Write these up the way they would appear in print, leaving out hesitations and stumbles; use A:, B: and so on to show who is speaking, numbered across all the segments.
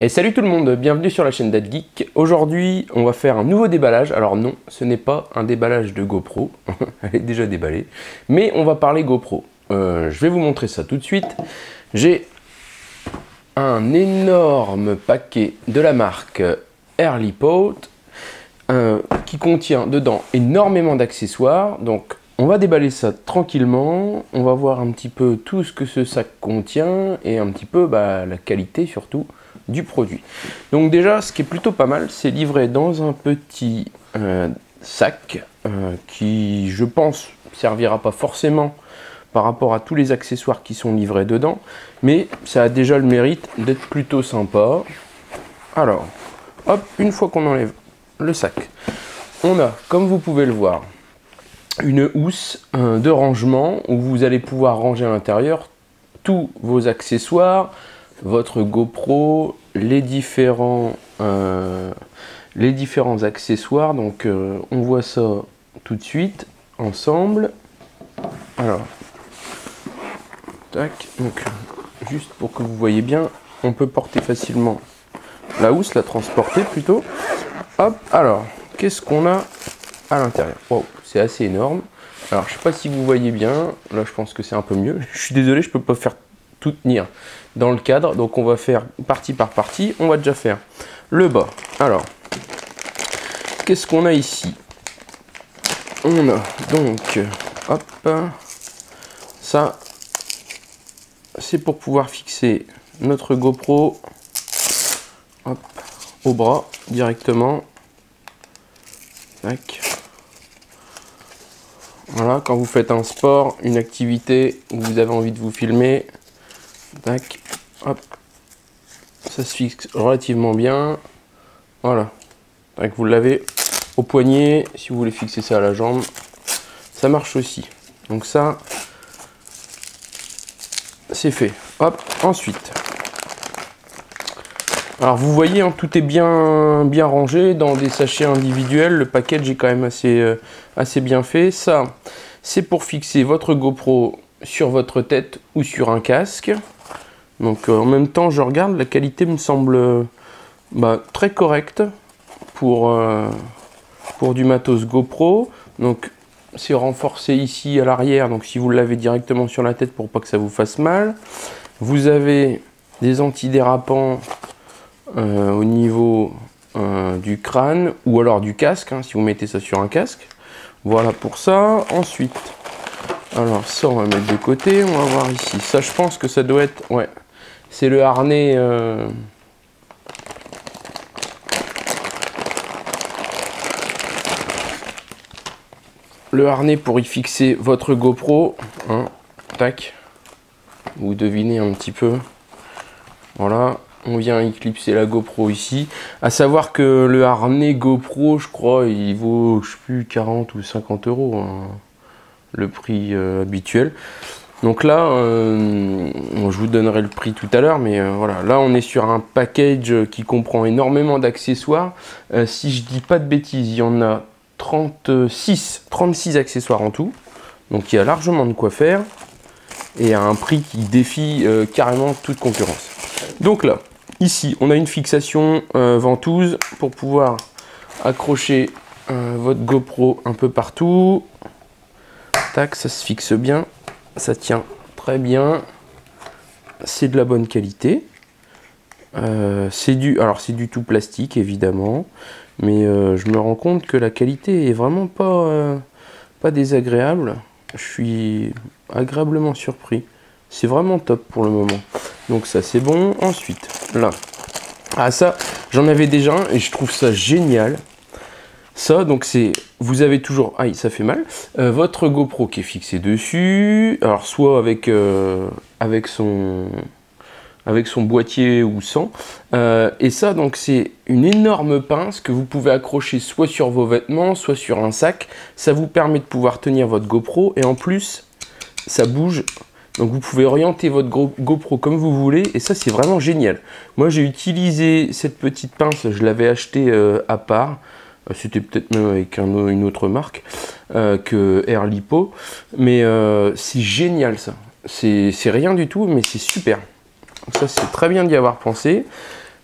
A: Et salut tout le monde, bienvenue sur la chaîne DatGeek. Aujourd'hui, on va faire un nouveau déballage. Alors non, ce n'est pas un déballage de GoPro, elle est déjà déballée, mais on va parler GoPro. Je vais vous montrer ça tout de suite. J'ai un énorme paquet de la marque Airlipot qui contient dedans énormément d'accessoires. Donc on va déballer ça tranquillement, on va voir un petit peu tout ce que ce sac contient et un petit peu la qualité surtout du produit. Donc déjà, ce qui est plutôt pas mal, c'est livré dans un petit sac qui, je pense, servira pas forcément par rapport à tous les accessoires qui sont livrés dedans, mais ça a déjà le mérite d'être plutôt sympa. Alors, hop, une fois qu'on enlève le sac, on a, comme vous pouvez le voir, une housse de rangement où vous allez pouvoir ranger à l'intérieur tous vos accessoires, votre GoPro, les différents accessoires. Donc on voit ça tout de suite ensemble. Alors, tac, donc juste pour que vous voyez bien, on peut porter facilement la housse, la transporter plutôt. Hop, alors, qu'est-ce qu'on a à l'intérieur? Wow, c'est assez énorme. Alors, je sais pas si vous voyez bien, là je pense que c'est un peu mieux. Je suis désolé, je peux pas faire tout tenir dans le cadre, donc on va faire partie par partie. On va déjà faire le bas. Alors, qu'est-ce qu'on a ici? On a donc, hop, ça, c'est pour pouvoir fixer notre GoPro, hop, au bras directement. Tac. Voilà, quand vous faites un sport, une activité où vous avez envie de vous filmer, tac, hop, ça se fixe relativement bien. Voilà, tac, vous l'avez au poignet. Si vous voulez fixer ça à la jambe, ça marche aussi. Donc ça, c'est fait. Hop, ensuite. Alors vous voyez, hein, tout est bien rangé dans des sachets individuels. Le package est quand même assez bien fait. Ça, c'est pour fixer votre GoPro sur votre tête ou sur un casque. Donc en même temps, je regarde, la qualité me semble très correcte pour du matos GoPro. Donc c'est renforcé ici à l'arrière. Donc si vous l'avez directement sur la tête pour pas que ça vous fasse mal. Vous avez des antidérapants au niveau du crâne ou alors du casque, hein, si vous mettez ça sur un casque. Voilà pour ça. Ensuite, alors ça on va mettre de côté. On va voir ici. Ça, je pense que ça doit être, ouais, c'est le harnais pour y fixer votre GoPro, hein. Tac, vous devinez un petit peu. Voilà, on vient éclipser la GoPro ici. À savoir que le harnais GoPro, je crois, il vaut, je sais plus, 40 ou 50 euros, hein, le prix habituel. Donc là, je vous donnerai le prix tout à l'heure, mais voilà, là on est sur un package qui comprend énormément d'accessoires. Si je dis pas de bêtises, il y en a 36 accessoires en tout. Donc il y a largement de quoi faire et à un prix qui défie carrément toute concurrence. Donc là, ici, on a une fixation ventouse pour pouvoir accrocher votre GoPro un peu partout. Tac, ça se fixe bien, ça tient très bien, c'est de la bonne qualité. C'est du tout plastique évidemment, mais je me rends compte que la qualité est vraiment pas désagréable. Je suis agréablement surpris. C'est vraiment top pour le moment. Donc ça c'est bon. Ensuite, là. Ah ça, j'en avais déjà un et je trouve ça génial. Ça, donc c'est, vous avez toujours, aïe ça fait mal, votre GoPro qui est fixé dessus. Alors soit avec son boîtier ou sans. Et ça, donc c'est une énorme pince que vous pouvez accrocher soit sur vos vêtements, soit sur un sac. Ça vous permet de pouvoir tenir votre GoPro et en plus, ça bouge. Donc vous pouvez orienter votre GoPro comme vous voulez et ça c'est vraiment génial. Moi j'ai utilisé cette petite pince, je l'avais achetée à part. C'était peut-être même avec une autre marque que Airlipot. Mais c'est génial ça. C'est rien du tout mais c'est super. Donc ça c'est très bien d'y avoir pensé.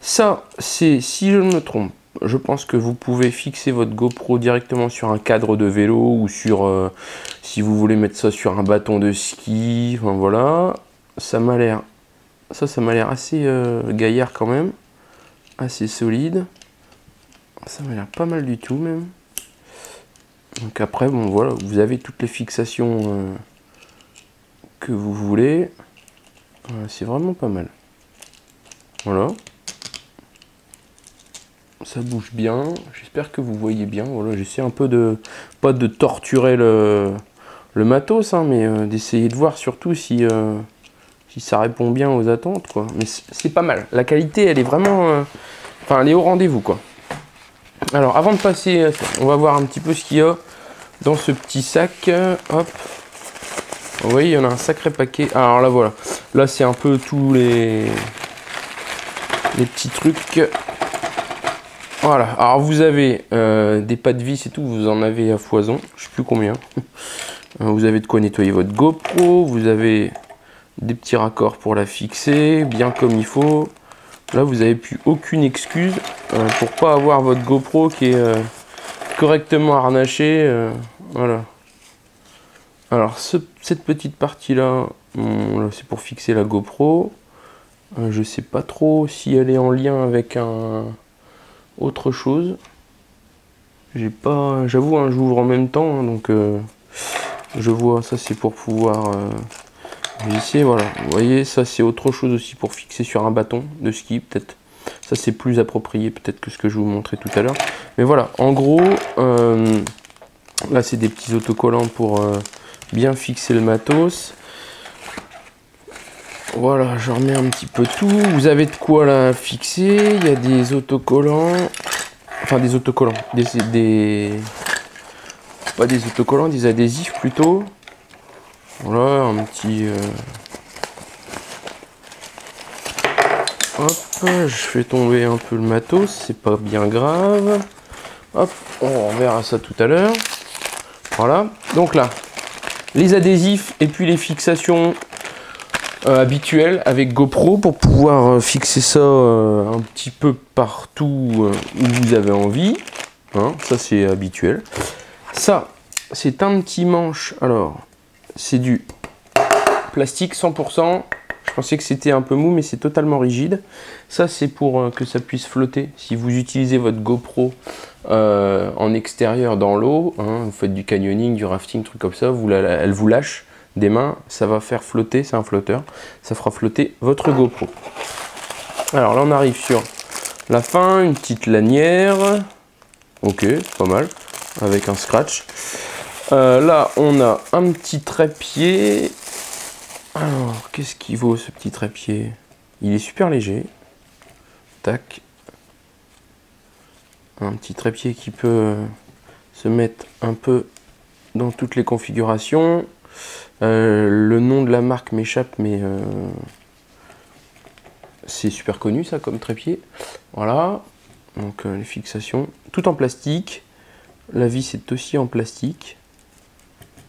A: Ça, c'est, si je ne me trompe, je pense que vous pouvez fixer votre GoPro directement sur un cadre de vélo ou sur, si vous voulez mettre ça sur un bâton de ski, enfin voilà. Ça m'a l'air assez gaillard quand même, assez solide. Ça m'a l'air pas mal du tout même. Donc après, bon voilà, vous avez toutes les fixations que vous voulez. C'est vraiment pas mal. Voilà. Ça bouge bien. J'espère que vous voyez bien. Voilà, j'essaie un peu de, pas de torturer le matos, hein, mais d'essayer de voir surtout si ça répond bien aux attentes, quoi. Mais c'est pas mal. La qualité, elle est vraiment, enfin, elle est au rendez-vous, quoi. Alors, avant de passer à ça, on va voir un petit peu ce qu'il y a dans ce petit sac. Hop. Vous voyez, il y en a un sacré paquet. Alors là, voilà. Là, c'est un peu tous les petits trucs. Voilà. Alors, vous avez des pas de vis et tout. Vous en avez à foison. Je sais plus combien. Vous avez de quoi nettoyer votre GoPro. Vous avez des petits raccords pour la fixer, bien comme il faut. Là, vous n'avez plus aucune excuse pour pas avoir votre GoPro qui est correctement harnaché. Voilà. Alors, cette petite partie-là, là, c'est pour fixer la GoPro. Je sais pas trop si elle est en lien avec autre chose. J'ai pas, j'avoue, hein, j'ouvre en même temps, hein, donc je vois. Ça, c'est pour pouvoir visser. Voilà. Vous voyez, ça, c'est autre chose aussi pour fixer sur un bâton de ski, peut-être. Ça, c'est plus approprié, peut-être, que ce que je vous montrais tout à l'heure. Mais voilà, en gros, là, c'est des petits autocollants pour bien fixer le matos. Voilà, je remets un petit peu tout. Vous avez de quoi la fixer. Il y a des autocollants. Enfin, des autocollants. Pas des autocollants, des adhésifs plutôt. Voilà, un petit... Hop, je fais tomber un peu le matos. C'est pas bien grave. Hop, on verra ça tout à l'heure. Voilà, donc là, les adhésifs et puis les fixations habituelles avec GoPro pour pouvoir fixer ça un petit peu partout où vous avez envie. Hein, ça, c'est habituel. Ça, c'est un petit manche. Alors, c'est du plastique 100%. Je pensais que c'était un peu mou, mais c'est totalement rigide. Ça, c'est pour que ça puisse flotter. Si vous utilisez votre GoPro en extérieur dans l'eau, hein, vous faites du canyoning, du rafting, truc comme ça, elle vous lâche des mains, ça va faire flotter, c'est un flotteur, ça fera flotter votre GoPro. Alors là, on arrive sur la fin, une petite lanière. Ok, pas mal, avec un scratch. Là, on a un petit trépied. Alors, qu'est-ce qu'il vaut ce petit trépied? Il est super léger. Tac. Un petit trépied qui peut se mettre un peu dans toutes les configurations. Le nom de la marque m'échappe, mais c'est super connu ça comme trépied. Voilà. Donc les fixations, tout en plastique. La vis est aussi en plastique.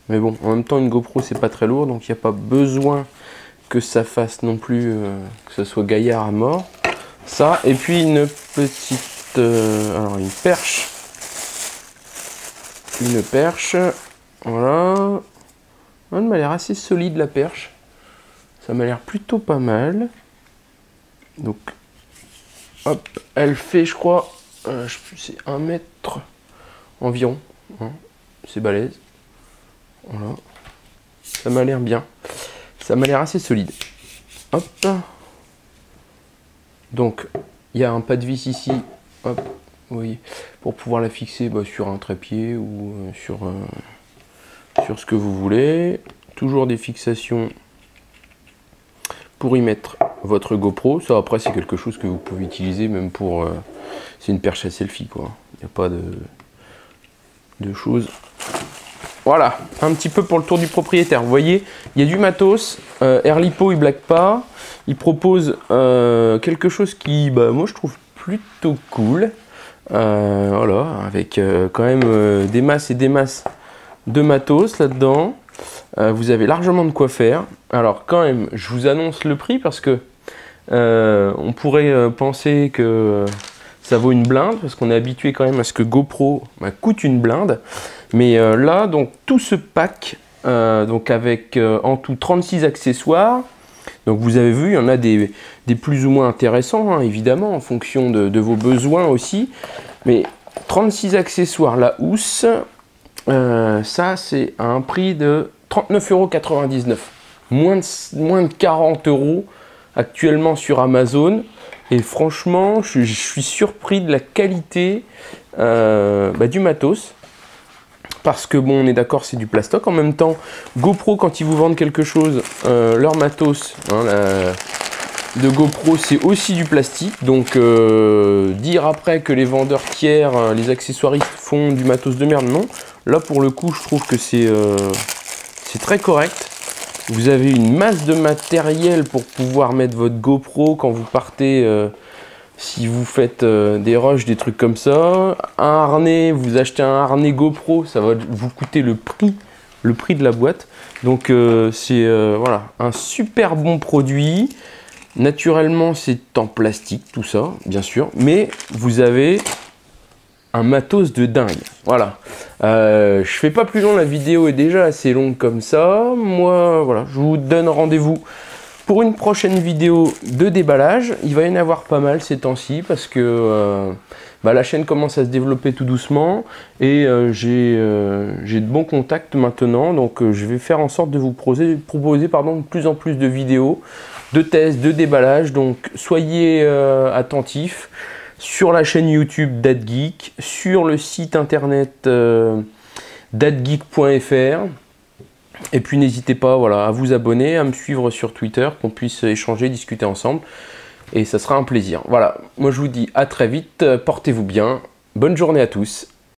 A: Mais bon, en même temps, une GoPro, c'est pas très lourd, donc il n'y a pas besoin que ça fasse non plus, que ça soit gaillard à mort. Ça, et puis une petite, alors une perche. Une perche, voilà. Elle m'a l'air assez solide, la perche. Ça m'a l'air plutôt pas mal. Donc, hop, elle fait, je crois, c'est 1 mètre environ. Hein, c'est balèze. Voilà. Ça m'a l'air bien. Ça m'a l'air assez solide. Hop. Donc, il y a un pas de vis ici. Hop. Vous voyez. Pour pouvoir la fixer sur un trépied ou sur ce que vous voulez. Toujours des fixations pour y mettre votre GoPro. Ça, après, c'est quelque chose que vous pouvez utiliser même pour... c'est une perche à selfie, quoi. Il n'y a pas de choses... Voilà, un petit peu pour le tour du propriétaire. Vous voyez, il y a du matos. Airlipo, il blague pas. Il propose quelque chose qui, moi, je trouve plutôt cool. Voilà, avec quand même des masses et des masses de matos là-dedans. Vous avez largement de quoi faire. Alors, quand même, je vous annonce le prix parce que On pourrait penser que ça vaut une blinde, parce qu'on est habitué quand même à ce que GoPro coûte une blinde. Mais là, donc tout ce pack, donc avec en tout 36 accessoires. Donc vous avez vu, il y en a des plus ou moins intéressants, hein, évidemment, en fonction de vos besoins aussi. Mais 36 accessoires, la housse, ça c'est à un prix de 39,99 €. Moins de 40 € actuellement sur Amazon. Et franchement, je suis surpris de la qualité du matos. Parce que bon, on est d'accord, c'est du plastoc. En même temps, GoPro, quand ils vous vendent quelque chose, leur matos de GoPro, c'est aussi du plastique. Donc, dire après que les vendeurs tiers, les accessoiristes font du matos de merde, non. Là, pour le coup, je trouve que c'est très correct. Vous avez une masse de matériel pour pouvoir mettre votre GoPro quand vous partez, si vous faites des rushs, des trucs comme ça. Un harnais, vous achetez un harnais GoPro, ça va vous coûter le prix de la boîte. Donc c'est voilà, un super bon produit. Naturellement, c'est en plastique, tout ça, bien sûr. Mais vous avez un matos de dingue. Voilà. Je fais pas plus long, la vidéo est déjà assez longue comme ça. Moi, voilà, je vous donne rendez-vous pour une prochaine vidéo de déballage. Il va y en avoir pas mal ces temps-ci parce que la chaîne commence à se développer tout doucement et j'ai de bons contacts maintenant. Donc je vais faire en sorte de vous proposer de plus en plus de vidéos, de tests, de déballage. Donc soyez attentifs sur la chaîne YouTube DatGeek, sur le site internet datgeek.fr. Et puis n'hésitez pas, voilà, à vous abonner, à me suivre sur Twitter, qu'on puisse échanger, discuter ensemble. Et ça sera un plaisir. Voilà, moi je vous dis à très vite, portez-vous bien, bonne journée à tous.